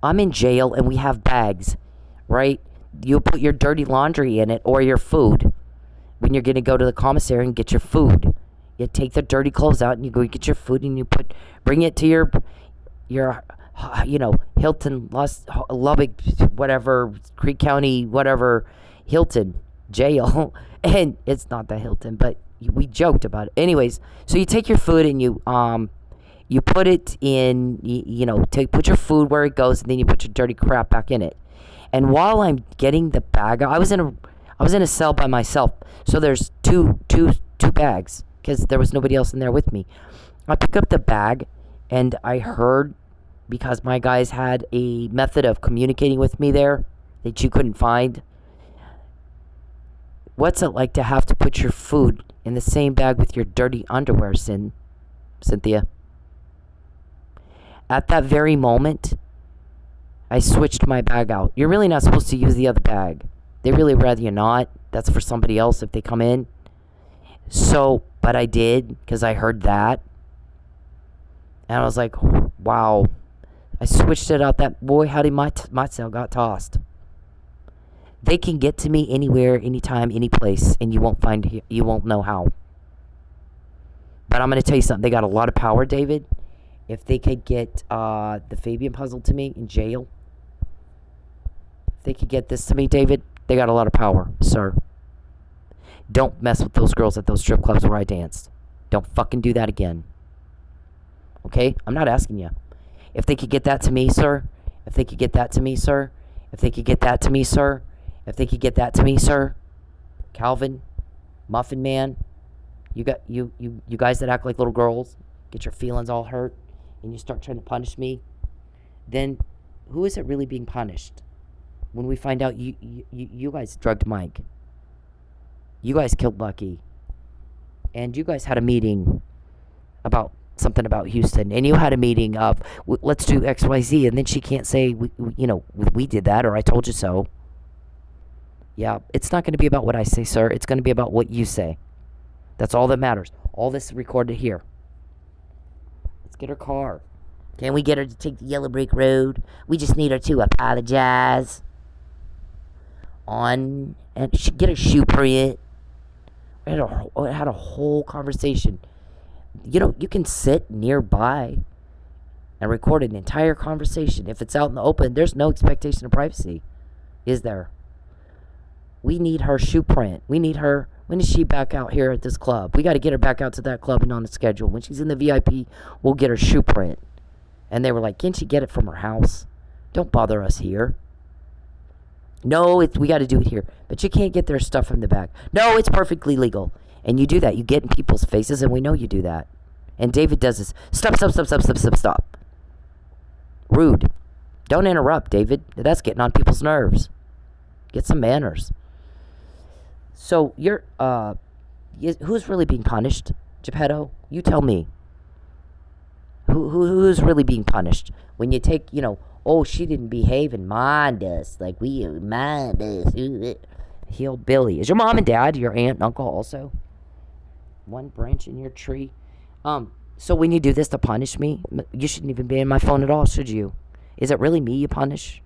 I'm in jail and we have bags, right? You put your dirty laundry in it or your food when you're going to go to the commissary and get your food. You take the dirty clothes out and you go get your food and you bring it to your Hilton, Lubbock, whatever, Creek County, whatever, Hilton jail. And it's not the Hilton, but we joked about it. Anyways, so you take your food and you put it in, put your food where it goes, and then you put your dirty crap back in it. And while I'm getting the bag, I was in a cell by myself, so there's two bags because there was nobody else in there with me. I pick up the bag, and I heard, because my guys had a method of communicating with me there that you couldn't find. What's it like to have to put your food in the same bag with your dirty underwear, Cynthia? At that very moment, I switched my bag out. You're really not supposed to use the other bag. They really rather you not. That's for somebody else if they come in. So, but I did because I heard that. And I was like, wow. I switched it out. That boy, how did my cell got tossed? They can get to me anywhere, anytime, any place, and you won't know how. But I'm going to tell you something. They got a lot of power, David. If they could get the Fabian puzzle to me in jail, if they could get this to me, David, they got a lot of power, sir. Don't mess with those girls at those strip clubs where I danced. Don't fucking do that again. Okay? I'm not asking you. If they could get that to me, sir. If they could get that to me, sir. If they could get that to me, sir. If they could get that to me, sir. Calvin, Muffin Man, you guys that act like little girls, get your feelings all hurt, and you start trying to punish me, then who is it really being punished? When we find out you guys drugged Mike. You guys killed Lucky. And you guys had a meeting about something about Houston. And you had a meeting of, let's do XYZ. And then she can't say, we did that or I told you so. Yeah, it's not going to be about what I say, sir. It's going to be about what you say. That's all that matters. All this is recorded here. Let's get her car. Can we get her to take the yellow brick road? We just need her to apologize. And get a shoe print. We had a whole conversation. You can sit nearby and record an entire conversation. If it's out in the open, there's no expectation of privacy, is there? We need her shoe print. We need her. When is she back out here at this club? We got to get her back out to that club and on the schedule. When she's in the VIP, we'll get her shoe print. And they were like, can't she get it from her house? Don't bother us here. No, we got to do it here. But you can't get their stuff from the back. No, it's perfectly legal. And you do that. You get in people's faces, and we know you do that. And David does this. Stop. Rude. Don't interrupt, David. That's getting on people's nerves. Get some manners. So, who's really being punished, Geppetto? You tell me. Who's really being punished? When you take, she didn't behave and mind us. Like, mind us. Healed Billy. Is your mom and dad, your aunt and uncle also? One branch in your tree. So when you do this to punish me, you shouldn't even be in my phone at all, should you? Is it really me you punish?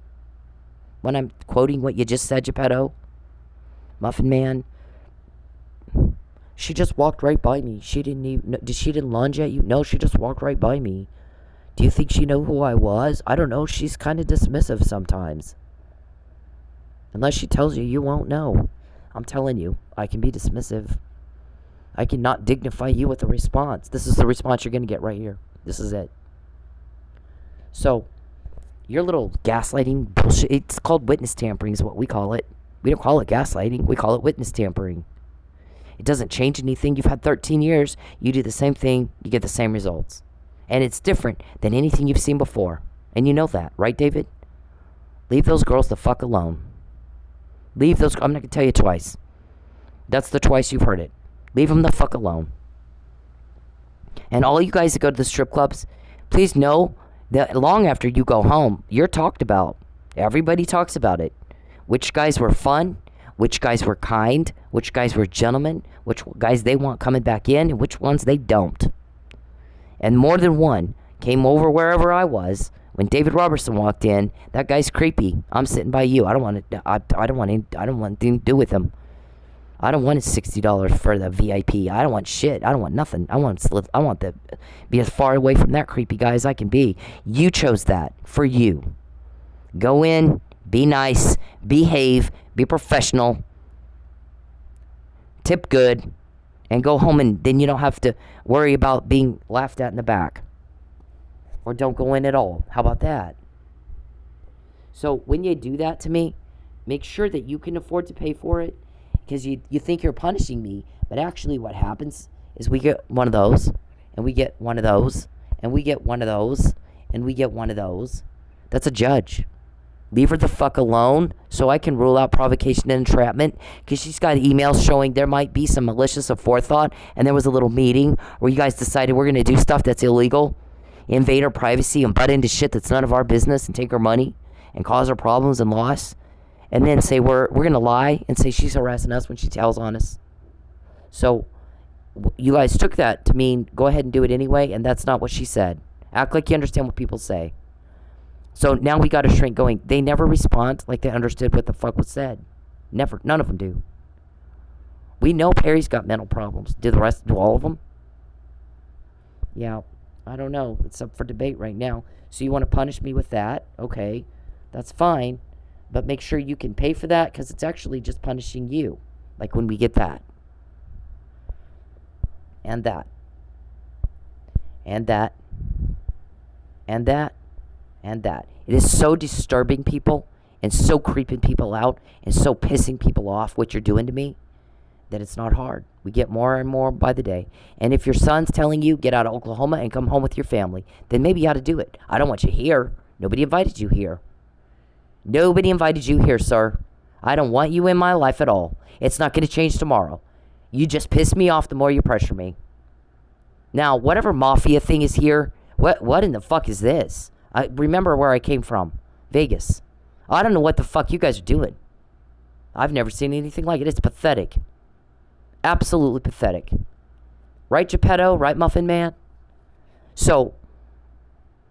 When I'm quoting what you just said, Geppetto? Muffin Man? She just walked right by me. She didn't lunge at you? No, she just walked right by me. Do you think she knew who I was? I don't know. She's kind of dismissive sometimes. Unless she tells you, you won't know. I'm telling you, I can be dismissive. I cannot dignify you with a response. This is the response you're going to get right here. This is it. So, your little gaslighting bullshit, it's called witness tampering is what we call it. We don't call it gaslighting. We call it witness tampering. It doesn't change anything. You've had 13 years. You do the same thing. You get the same results. And it's different than anything you've seen before. And you know that, right, David? Leave those girls the fuck alone. I'm not going to tell you twice. That's the twice you've heard it. Leave them the fuck alone. And all you guys that go to the strip clubs, please know Long after you go home, you're talked about. Everybody talks about it. Which guys were fun, which guys were kind, which guys were gentlemen, which guys they want coming back in, and which ones they don't. And more than one came over wherever I was. When David Robertson walked in, that guy's creepy. I'm sitting by you. I don't want anything to do with him. I don't want his $60 for the VIP. I don't want shit. I don't want nothing. I want to be as far away from that creepy guy as I can be. You chose that for you. Go in, be nice, behave, be professional, tip good, and go home, and then you don't have to worry about being laughed at in the back. Or don't go in at all. How about that? So when you do that to me, make sure that you can afford to pay for it, because you think you're punishing me, but actually what happens is we get one of those, and we get one of those, and we get one of those, and we get one of those. That's a judge. Leave her the fuck alone so I can rule out provocation and entrapment, because she's got emails showing there might be some malicious aforethought, and there was a little meeting where you guys decided we're going to do stuff that's illegal, invade our privacy and butt into shit that's none of our business and take her money and cause her problems and loss. And then say we're going to lie and say she's harassing us when she tells on us. So you guys took that to mean go ahead and do it anyway, and that's not what she said. Act like you understand what people say. So now we got a shrink going. They never respond like they understood what the fuck was said. Never. None of them do. We know Perry's got mental problems. Do all of them? Yeah, I don't know. It's up for debate right now. So you want to punish me with that? Okay, that's fine. But make sure you can pay for that, because it's actually just punishing you. Like when we get that. And that. And that. And that. And that. It is so disturbing people, and so creeping people out, and so pissing people off what you're doing to me, that it's not hard. We get more and more by the day. And if your son's telling you, get out of Oklahoma and come home with your family, then maybe you ought to do it. I don't want you here. Nobody invited you here. Nobody invited you here, sir. I don't want you in my life at all. It's not going to change tomorrow. You just piss me off the more you pressure me. Now, whatever mafia thing is here, what in the fuck is this? I remember where I came from. Vegas. I don't know what the fuck you guys are doing. I've never seen anything like it. It's pathetic. Absolutely pathetic. Right, Geppetto? Right, Muffin Man? So,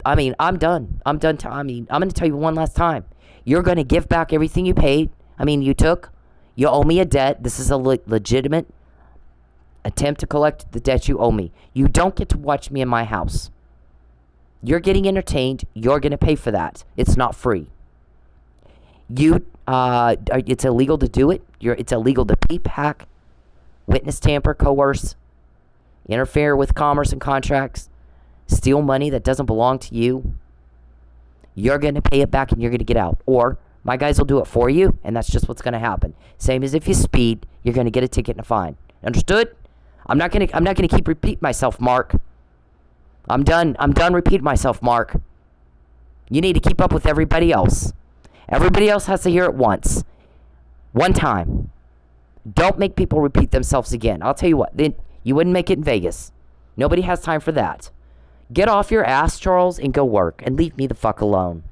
I mean, I'm done. I'm going to tell you one last time. You're going to give back everything you paid. You took. You owe me a debt. This is a legitimate attempt to collect the debt you owe me. You don't get to watch me in my house. You're getting entertained. You're going to pay for that. It's not free. It's illegal to do it. It's illegal to peep, hack, witness tamper, coerce, interfere with commerce and contracts, steal money that doesn't belong to you. You're going to pay it back and you're going to get out. Or my guys will do it for you, and that's just what's going to happen. Same as if you speed, you're going to get a ticket and a fine. Understood? I'm not going to keep repeating myself, Mark. I'm done repeating myself, Mark. You need to keep up with everybody else. Everybody else has to hear it once. One time. Don't make people repeat themselves again. I'll tell you what, then you wouldn't make it in Vegas. Nobody has time for that. Get off your ass, Charles, and go work, and leave me the fuck alone.